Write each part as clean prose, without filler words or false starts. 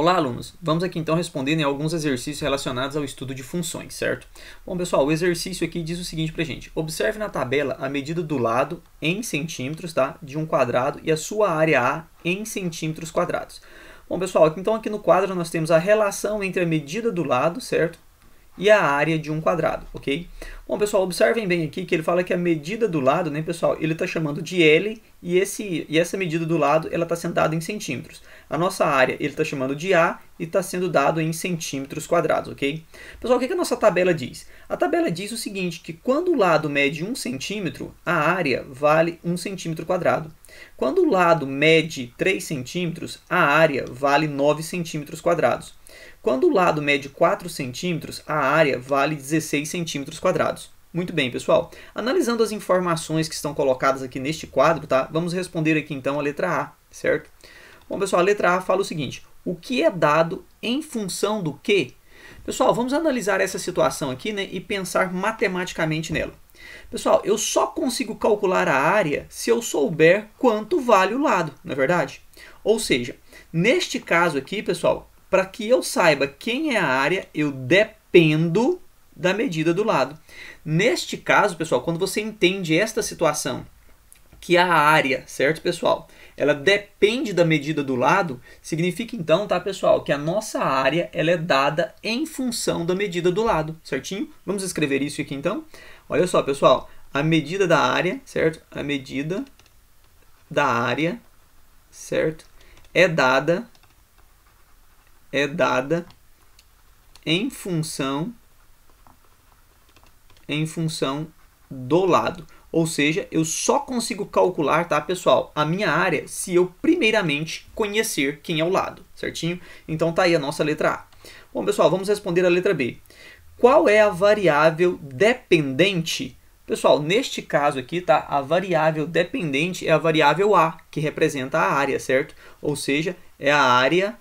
Olá, alunos! Vamos aqui então responder alguns exercícios relacionados ao estudo de funções, certo? Bom, pessoal, o exercício aqui diz o seguinte pra gente. Observe na tabela a medida do lado em centímetros, tá? De um quadrado e a sua área A em centímetros quadrados. Bom, pessoal, então aqui no quadro nós temos a relação entre a medida do lado, certo? E a área de um quadrado, ok? Bom, pessoal, observem bem aqui que ele fala que a medida do lado, né, pessoal, ele está chamando de L e essa medida do lado, ela está sendo dada em centímetros. A nossa área, ele está chamando de A e está sendo dado em centímetros quadrados, ok? Pessoal, o que a nossa tabela diz? A tabela diz o seguinte, que quando o lado mede 1 centímetro, a área vale 1 centímetro quadrado. Quando o lado mede 3 centímetros, a área vale 9 centímetros quadrados. Quando o lado mede 4 centímetros, a área vale 16 centímetros quadrados. Muito bem, pessoal. Analisando as informações que estão colocadas aqui neste quadro, tá? Vamos responder aqui então a letra A, certo? Bom, pessoal, a letra A fala o seguinte. O que é dado em função do quê? Pessoal, vamos analisar essa situação aqui, né, e pensar matematicamente nela. Pessoal, eu só consigo calcular a área se eu souber quanto vale o lado, não é verdade? Ou seja, neste caso aqui, pessoal, para que eu saiba quem é a área, eu dependo da medida do lado. Neste caso, pessoal, quando você entende esta situação, que a área, certo, pessoal, ela depende da medida do lado, significa então, tá, pessoal, que a nossa área ela é dada em função da medida do lado, certinho? Vamos escrever isso aqui então? Olha só, pessoal, a medida da área, certo? A medida da área, certo? É dada em função do lado. Ou seja, eu só consigo calcular, tá, pessoal, a minha área se eu primeiramente conhecer quem é o lado, certinho? Então tá aí a nossa letra A. Bom, pessoal, vamos responder a letra B. Qual é a variável dependente? Pessoal, neste caso aqui, tá, a variável dependente é a variável A, que representa a área, certo? Ou seja, é a área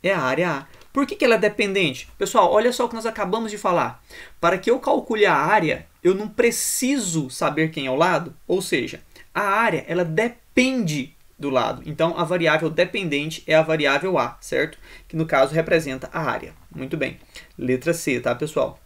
A. Por que ela é dependente? Pessoal, olha só o que nós acabamos de falar. Para que eu calcule a área, eu não preciso saber quem é o lado. Ou seja, a área ela depende do lado. Então, a variável dependente é a variável A, certo? Que no caso representa a área. Muito bem. Letra C, tá, pessoal?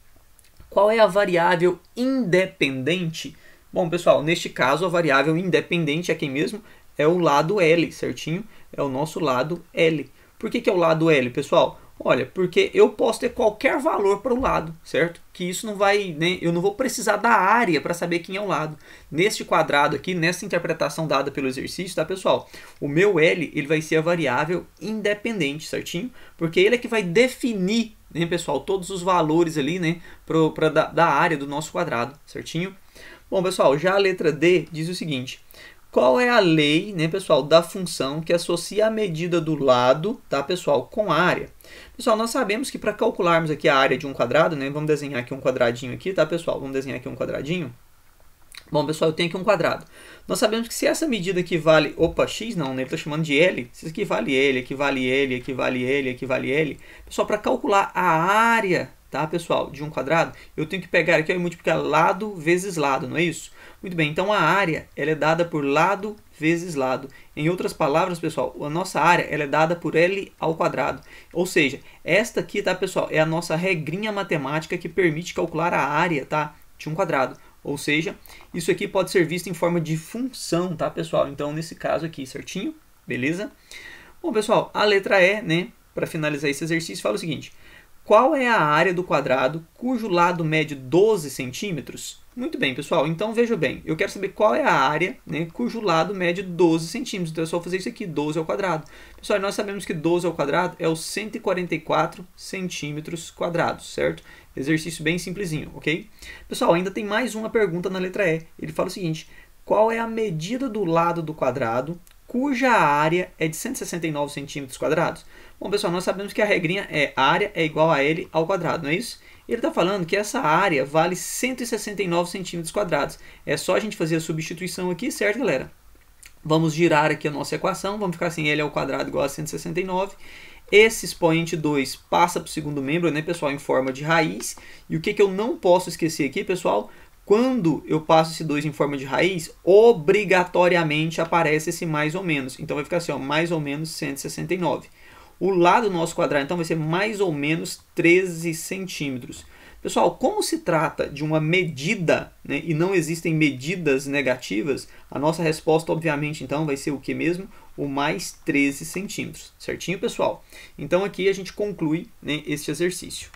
Qual é a variável independente? Bom, pessoal, neste caso, a variável independente é quem mesmo? É o lado L, certinho? É o nosso lado L. Por que é o lado L, pessoal? Olha, porque eu posso ter qualquer valor para o lado, certo? Que isso não vai, né? Eu não vou precisar da área para saber quem é o lado. Neste quadrado aqui, nessa interpretação dada pelo exercício, tá, pessoal? O meu L, ele vai ser a variável independente, certinho? Porque ele é que vai definir, né, pessoal, todos os valores ali, né, da área do nosso quadrado, certinho? Bom, pessoal, já a letra D diz o seguinte. Qual é a lei, né, pessoal, da função que associa a medida do lado, tá, pessoal, com a área? Pessoal, nós sabemos que para calcularmos aqui a área de um quadrado, né, vamos desenhar aqui um quadradinho aqui, tá, pessoal? Vamos desenhar aqui um quadradinho. Bom, pessoal, eu tenho aqui um quadrado. Nós sabemos que se essa medida equivale... Opa, x não, né? Ele está chamando de L. Se isso equivale L, equivale L, equivale L, equivale L. Pessoal, para calcular a área, tá, pessoal, de um quadrado, eu tenho que pegar aqui e multiplicar lado vezes lado, não é isso? Muito bem, então a área ela é dada por lado vezes lado. Em outras palavras, pessoal, a nossa área ela é dada por L ao quadrado. Ou seja, esta aqui, tá, pessoal, é a nossa regrinha matemática que permite calcular a área, tá, de um quadrado. Ou seja, isso aqui pode ser visto em forma de função, tá, pessoal? Então, nesse caso aqui, certinho? Beleza? Bom, pessoal, a letra E, né, para finalizar esse exercício, fala o seguinte. Qual é a área do quadrado cujo lado mede 12 centímetros? Muito bem, pessoal. Então, veja bem. Eu quero saber qual é a área, né, cujo lado mede 12 centímetros. Então, é só fazer isso aqui, 12 ao quadrado. Pessoal, nós sabemos que 12 ao quadrado é os 144 centímetros quadrados, certo? Exercício bem simplesinho, ok? Pessoal, ainda tem mais uma pergunta na letra E. Ele fala o seguinte. Qual é a medida do lado do quadrado cuja área é de 169 centímetros quadrados? Bom, pessoal, nós sabemos que a regrinha é área é igual a L ao quadrado, não é isso? Ele está falando que essa área vale 169 centímetros quadrados. É só a gente fazer a substituição aqui, certo, galera? Vamos girar aqui a nossa equação. Vamos ficar assim, L ao quadrado igual a 169. Esse expoente 2 passa para o segundo membro, né, pessoal, em forma de raiz. E o que eu não posso esquecer aqui, pessoal? Quando eu passo esse 2 em forma de raiz, obrigatoriamente aparece esse mais ou menos. Então vai ficar assim, ó, mais ou menos 169. O lado do nosso quadrado, então, vai ser mais ou menos 13 centímetros. Pessoal, como se trata de uma medida, né, e não existem medidas negativas, a nossa resposta, obviamente, então, vai ser o que mesmo? O mais 13 centímetros. Certinho, pessoal? Então, aqui a gente conclui, né, este exercício.